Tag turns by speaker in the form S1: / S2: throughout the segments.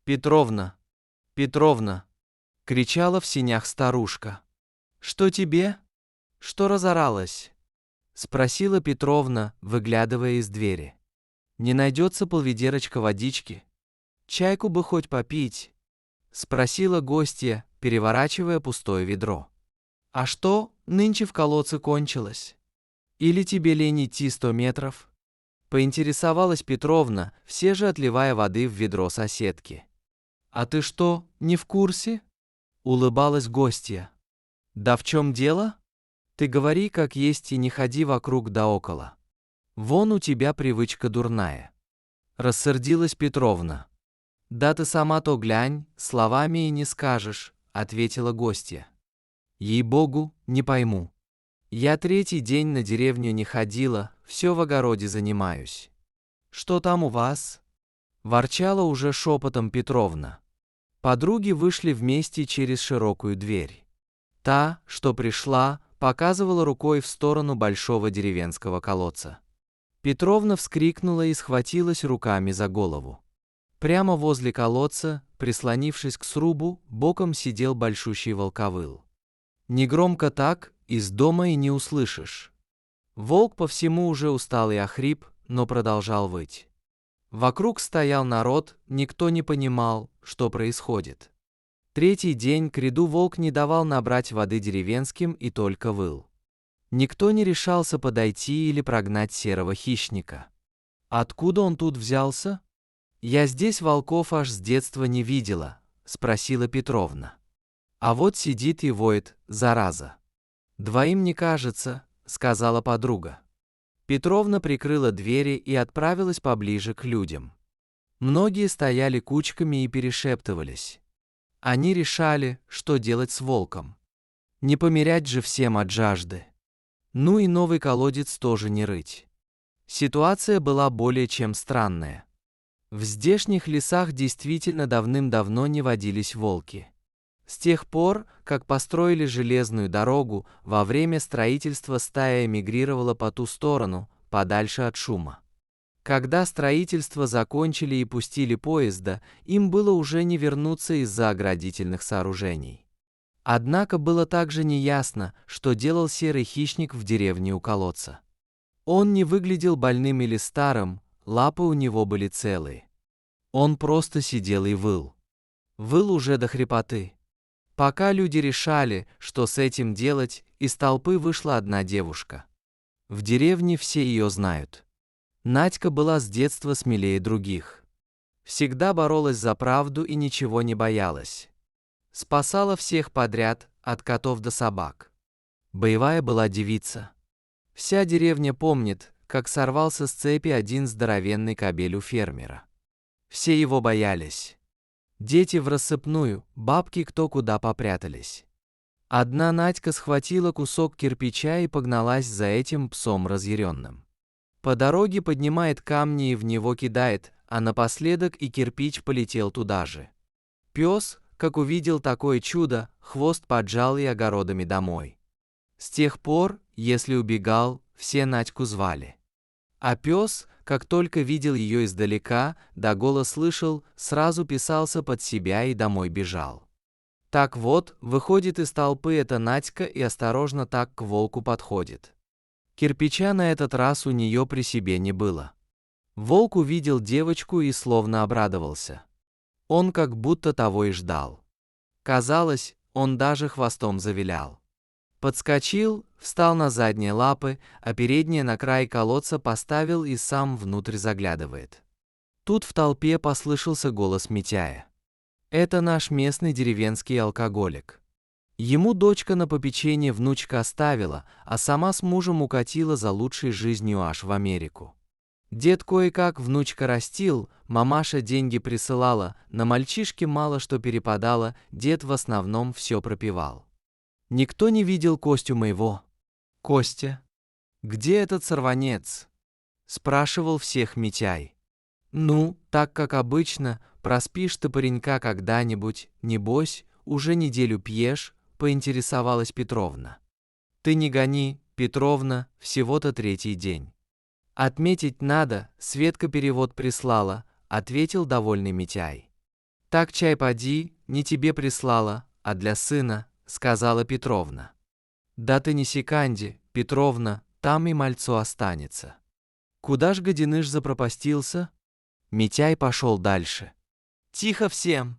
S1: Петровна, Петровна!» — кричала в сенях старушка. «Что тебе? Что разоралась?» — спросила Петровна, выглядывая из двери. «Не найдется полведерочка водички? Чайку бы хоть попить?» — спросила гостья, переворачивая пустое ведро. «А что, нынче в колодце кончилось? Или тебе лень идти 100 метров?» — поинтересовалась Петровна, все же отливая воды в ведро соседки. «А ты что, не в курсе?» — улыбалась гостья. «Да в чем дело? Ты говори, как есть, и не ходи вокруг да около. Вон у тебя привычка дурная». Рассердилась Петровна. «Да ты сама то глянь, словами и не скажешь», — ответила гостья. «Ей-богу, не пойму. Я 3-й день на деревню не ходила, все в огороде занимаюсь». «Что там у вас?» — ворчала уже шепотом Петровна. Подруги вышли вместе через широкую дверь. Та, что пришла, показывала рукой в сторону большого деревенского колодца. Петровна вскрикнула и схватилась руками за голову. Прямо возле колодца, прислонившись к срубу, боком сидел большущий волковыл. Негромко так, из дома и не услышишь. Волк по всему уже устал и охрип, но продолжал выть. Вокруг стоял народ, никто не понимал, что происходит. 3-й день к ряду волк не давал набрать воды деревенским и только выл. Никто не решался подойти или прогнать серого хищника. «Откуда он тут взялся? Я здесь волков аж с детства не видела», — спросила Петровна. «А вот сидит и воет, зараза». «Двоим не кажется», — сказала подруга. Петровна прикрыла двери и отправилась поближе к людям. Многие стояли кучками и перешептывались. Они решали, что делать с волком. Не померять же всем от жажды. Ну и новый колодец тоже не рыть. Ситуация была более чем странная. В здешних лесах действительно давным-давно не водились волки. С тех пор, как построили железную дорогу, во время строительства стая эмигрировала по ту сторону, подальше от шума. Когда строительство закончили и пустили поезда, им было уже не вернуться из-за оградительных сооружений. Однако было также неясно, что делал серый хищник в деревне у колодца. Он не выглядел больным или старым, лапы у него были целые. Он просто сидел и выл. Выл уже до хрипоты. Пока люди решали, что с этим делать, из толпы вышла одна девушка. В деревне все ее знают. Надька была с детства смелее других. Всегда боролась за правду и ничего не боялась. Спасала всех подряд, от котов до собак. Боевая была девица. Вся деревня помнит, как сорвался с цепи один здоровенный кобель у фермера. Все его боялись. Дети в рассыпную, бабки кто куда попрятались. Одна Надька схватила кусок кирпича и погналась за этим псом разъяренным. По дороге поднимает камни и в него кидает, а напоследок и кирпич полетел туда же. Пес, как увидел такое чудо, хвост поджал и огородами домой. С тех пор, если убегал, все Надьку звали. А пес, как только видел ее издалека, да голос слышал, сразу писался под себя и домой бежал. Так вот, выходит из толпы эта Надька и осторожно так к волку подходит. Кирпича на этот раз у нее при себе не было. Волк увидел девочку и словно обрадовался. Он как будто того и ждал. Казалось, он даже хвостом завилял. Подскочил, встал на задние лапы, а передние на край колодца поставил и сам внутрь заглядывает. Тут в толпе послышался голос Митяя. Это наш местный деревенский алкоголик. Ему дочка на попечение внучка оставила, а сама с мужем укатила за лучшей жизнью аж в Америку. Дед кое-как внучка растил, мамаша деньги присылала, на мальчишке мало что перепадало, дед в основном все пропивал. Никто не видел Костю моего. «Костя, где этот сорванец?» — спрашивал всех Митяй. «Ну, так как обычно, проспишь ты паренька когда-нибудь, небось, уже неделю пьешь», — поинтересовалась Петровна. «Ты не гони, Петровна, всего-то 3-й день». «Отметить надо, Светка перевод прислала», — ответил довольный Митяй. Так чай поди, не тебе прислала, а для сына, сказала Петровна. Да ты не сиканди, Петровна, там и мальцо останется. Куда ж гаденыш запропастился? Митяй пошел дальше. Тихо всем!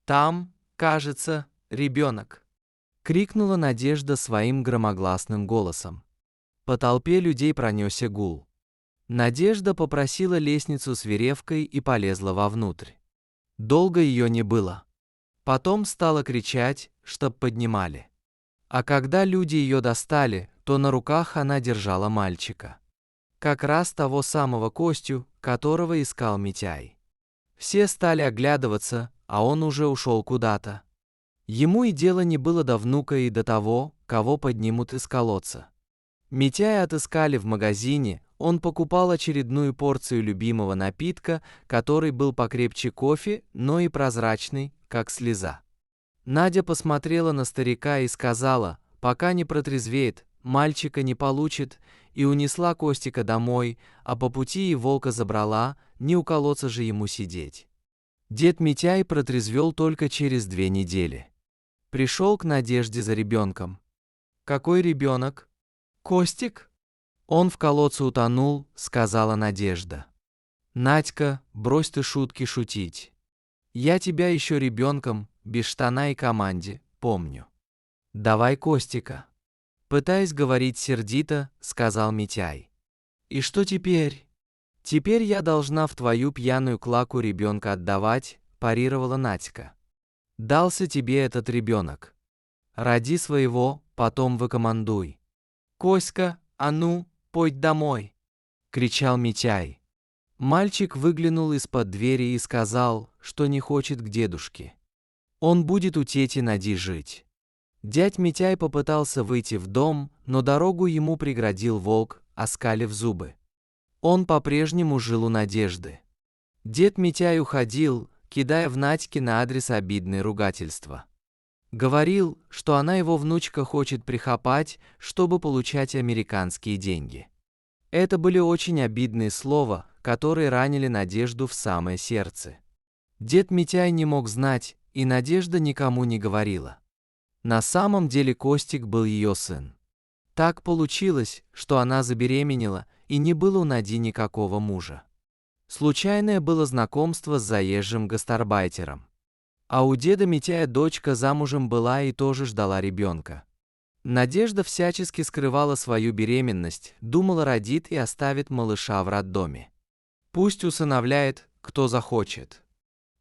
S1: Там, кажется, ребенок! Крикнула Надежда своим громогласным голосом. По толпе людей пронесся гул. Надежда попросила лестницу с веревкой и полезла вовнутрь. Долго ее не было. Потом стала кричать, чтоб поднимали. А когда люди ее достали, то на руках она держала мальчика. Как раз того самого Костю, которого искал Митяй. Все стали оглядываться, а он уже ушел куда-то. Ему и дело не было до внука и до того, кого поднимут из колодца. Митяя отыскали в магазине, он покупал очередную порцию любимого напитка, который был покрепче кофе, но и прозрачный, как слеза. Надя посмотрела на старика и сказала, пока не протрезвеет, мальчика не получит, и унесла Костика домой, а по пути и волка забрала, не у колодца же ему сидеть. Дед Митяй протрезвел только через 2 недели. Пришел к Надежде за ребенком. «Какой ребенок?» «Костик?» «Он в колодце утонул», — сказала Надежда. «Надька, брось ты шутки шутить. Я тебя еще ребенком, без штана и команде, помню. Давай Костика». Пытаясь говорить сердито, сказал Митяй. «И что теперь?» «Теперь я должна в твою пьяную клаку ребенка отдавать», — парировала Надька. «Дался тебе этот ребенок. Роди своего, потом выкомандуй». «Коська, а ну, пойдь домой!» — кричал Митяй. Мальчик выглянул из-под двери и сказал, что не хочет к дедушке. Он будет у тети Нади жить. Дядь Митяй попытался выйти в дом, но дорогу ему преградил волк, оскалив зубы. Он по-прежнему жил у Надежды. Дед Митяй уходил, кидая в Надьке на адрес обидные ругательства. Говорил, что она его внучка хочет прихапать, чтобы получать американские деньги. Это были очень обидные слова, которые ранили Надежду в самое сердце. Дед Митяй не мог знать, и Надежда никому не говорила. На самом деле Костик был ее сын. Так получилось, что она забеременела, и не было у Нади никакого мужа. Случайное было знакомство с заезжим гастарбайтером. А у деда Митяя дочка замужем была и тоже ждала ребенка. Надежда всячески скрывала свою беременность, думала, родит и оставит малыша в роддоме. Пусть усыновляет, кто захочет.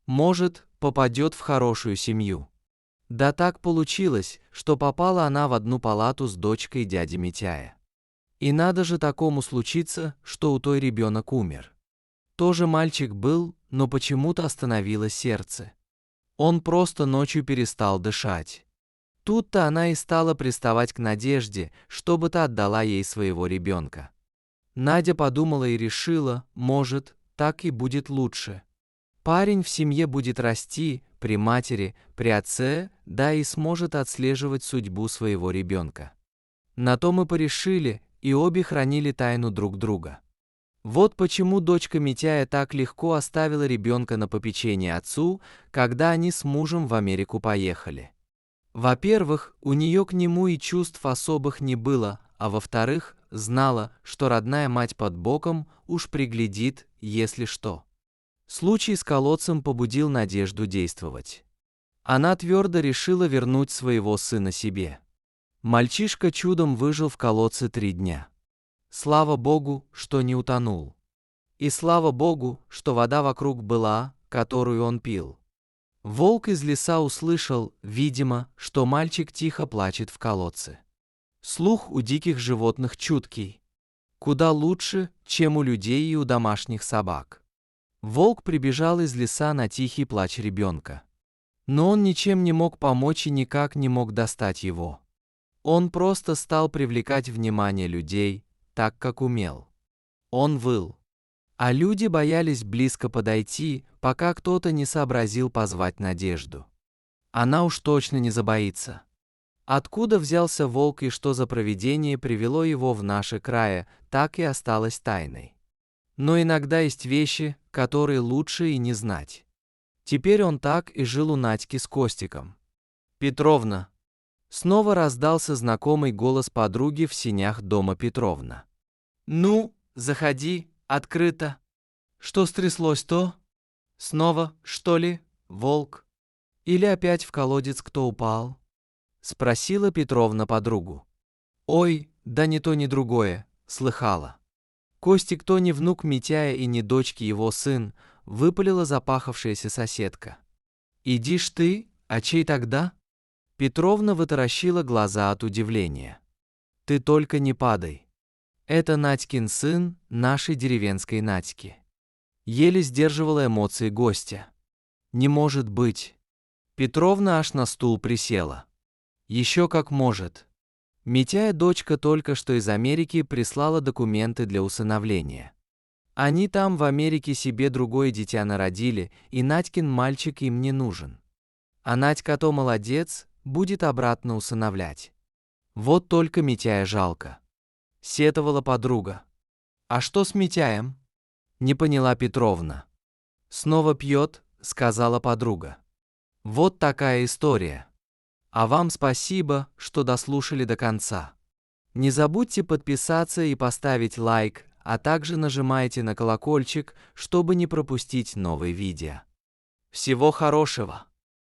S1: Может, попадет в хорошую семью. Да так получилось, что попала она в одну палату с дочкой дяди Митяя. И надо же такому случиться, что у той ребенок умер. Тоже мальчик был, но почему-то остановилось сердце. Он просто ночью перестал дышать. Тут-то она и стала приставать к Надежде, чтобы та отдала ей своего ребенка. Надя подумала и решила, может, так и будет лучше. Парень в семье будет расти, при матери, при отце, да и сможет отслеживать судьбу своего ребенка. На то мы порешили, и обе хранили тайну друг друга. Вот почему дочка Митяя так легко оставила ребенка на попечение отцу, когда они с мужем в Америку поехали. Во-первых, у нее к нему и чувств особых не было, а во-вторых, знала, что родная мать под боком уж приглядит, если что. Случай с колодцем побудил Надежду действовать. Она твердо решила вернуть своего сына себе. Мальчишка чудом выжил в колодце 3 дня. Слава Богу, что не утонул. И слава Богу, что вода вокруг была, которую он пил. Волк из леса услышал, видимо, что мальчик тихо плачет в колодце. Слух у диких животных чуткий. Куда лучше, чем у людей и у домашних собак. Волк прибежал из леса на тихий плач ребенка. Но он ничем не мог помочь и никак не мог достать его. Он просто стал привлекать внимание людей, так как умел. Он выл. А люди боялись близко подойти, пока кто-то не сообразил позвать Надежду. Она уж точно не забоится. Откуда взялся волк и что за провидение привело его в наши края, так и осталось тайной. Но иногда есть вещи, которые лучше и не знать. Теперь он так и жил у Надьки с Костиком. «Петровна!» Снова раздался знакомый голос подруги в сенях дома Петровна. «Ну, заходи, открыто. Что стряслось-то? Снова, что ли, волк? Или опять в колодец кто упал?» Спросила Петровна подругу. «Ой, да ни то, ни другое, слыхала. Костик то не внук Митяя и не дочки его сын», выпалила запахавшаяся соседка. «Иди ж ты, а чей тогда?» Петровна вытаращила глаза от удивления. «Ты только не падай. Это Надькин сын нашей деревенской Надьки». Еле сдерживала эмоции гостя. «Не может быть!» Петровна аж на стул присела. «Еще как может. Митяя дочка только что из Америки прислала документы для усыновления. Они там в Америке себе другое дитя народили, и Надькин мальчик им не нужен. А Надька-то молодец, будет обратно усыновлять. Вот только Митяя жалко». Сетовала подруга. «А что с Митяем?» Не поняла Петровна. «Снова пьет», сказала подруга. Вот такая история. А вам спасибо, что дослушали до конца. Не забудьте подписаться и поставить лайк, а также нажимайте на колокольчик, чтобы не пропустить новые видео. Всего хорошего!